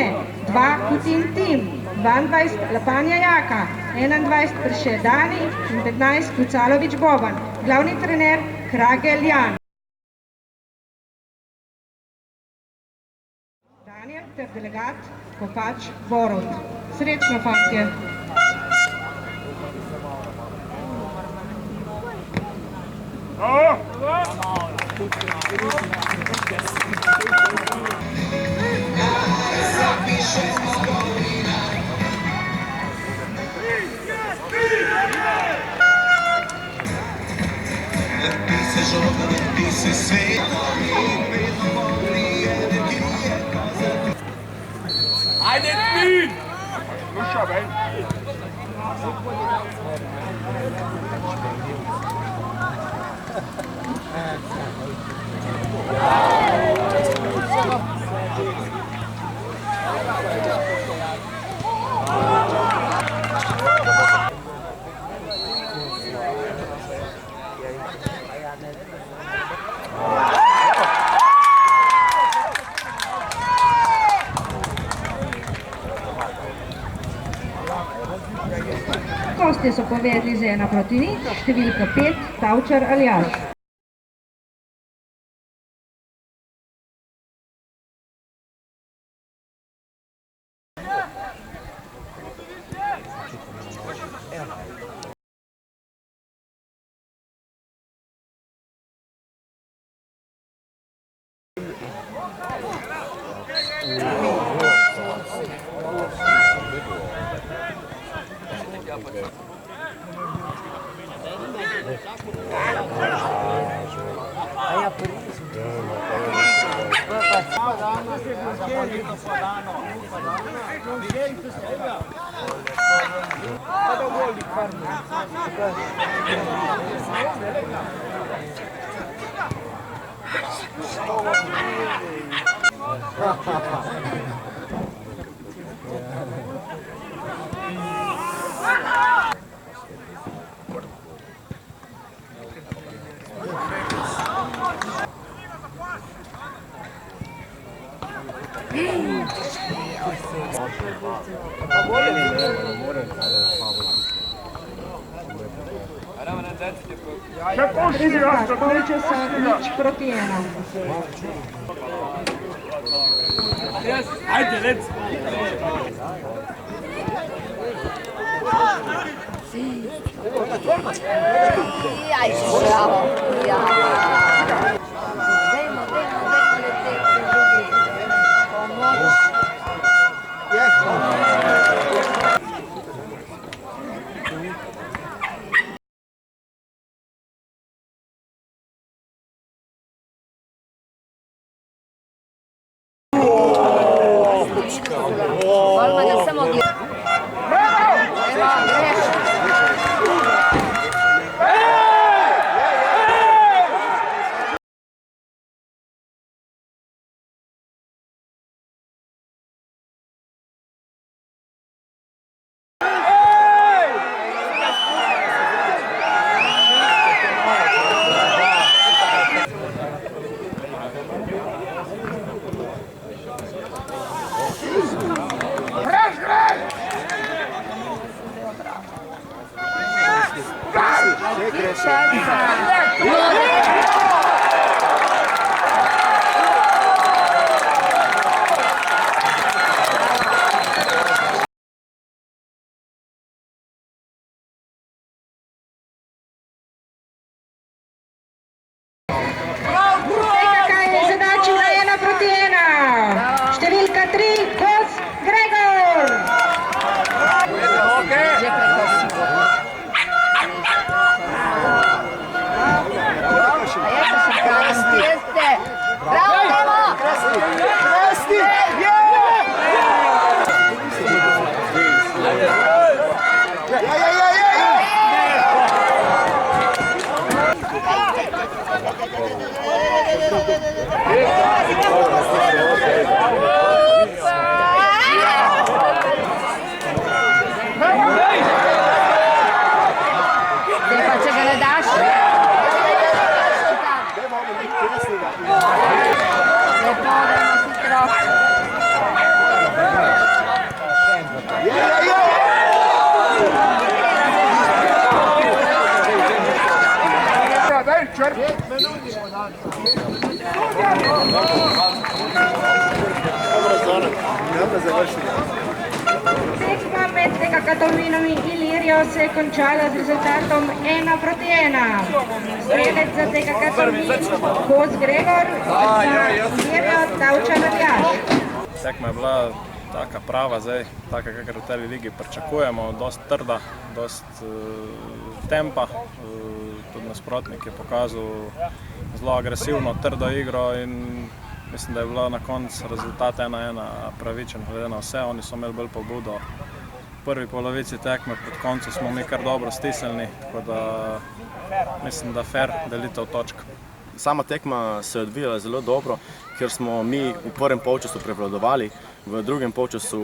Martine, 2 Kutin Tim, 22 Lapanja Jaka, 21 Prše Dani in 15 Kucalović Boban. Glavni trener Kragel Jan. Daniel ter delegat Kopač Borut. Srečno, fantje! Ajde, Tin! Slušaj, ven! Gostje so povedli z 1-0, številka 5, Tavčar Aljaž. Rezultat polčasa 0-1. Ajde, let's go! Aj, bravo! Balmanja samo gleda. Številka 3, Kos Gregor. Bravo! Tekma med TKK Tolminom in Ilirijo se je končala z rezultatom 1-1. Strelec za TKK Tolmin Kos Gregor, za Ilirijo Tavčan Matjaž. Tekma je bila taka prava, zdaj, taka, kakor v tej ligi pričakujemo, dosti trda, dosti tempa. Tudi nasprotnik je pokazal zelo agresivno, trdo igro in mislim, da je bilo na koncu rezultat 1-1 pravičen, glede na vse. Oni so imeli bolj pobudo v prvi polovici tekme, pod koncu smo mi kar dobro stisnili, tako da mislim, da fair delitev točk. Sama tekma se je odvijala zelo dobro, ker smo mi v prvem polčasu prevladovali, v drugem polčasu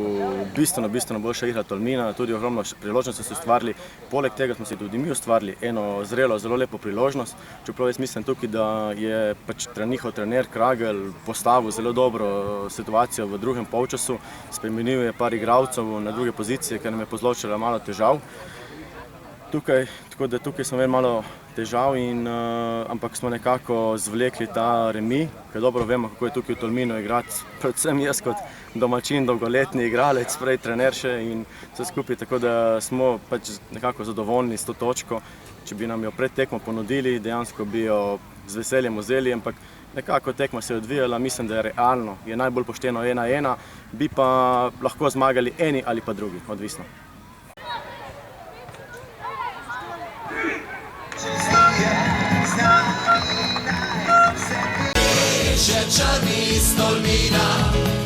bistveno boljša igra Tolmina, tudi ogromno priložnosti so ustvarili. Poleg tega smo si tudi mi ustvarili eno zrelo, zelo lepo priložnost. Čeprav jaz mislim tukaj, da je pač njihov trener Kragel postavil zelo dobro situacijo v drugem polčasu, spremenil je par igralcev na druge pozicije, ker nam je povzročila malo težav. Tako da tukaj smo imeli malo težav, ampak smo nekako zvlekli ta remi, ker dobro vemo, kako je tukaj v Tolminu igrati, predvsem jaz kot domačin, dolgoletni igralec, prej trener še in vse skupaj, tako da smo pač nekako zadovoljni s to točko. Če bi nam jo pred tekmo ponudili, dejansko bi jo z veseljem vzeli, ampak nekako tekma se je odvijala, mislim, da je realno, je najbolj pošteno 1-1, bi pa lahko zmagali eni ali pa drugi, odvisno. Črni iz Tolmina.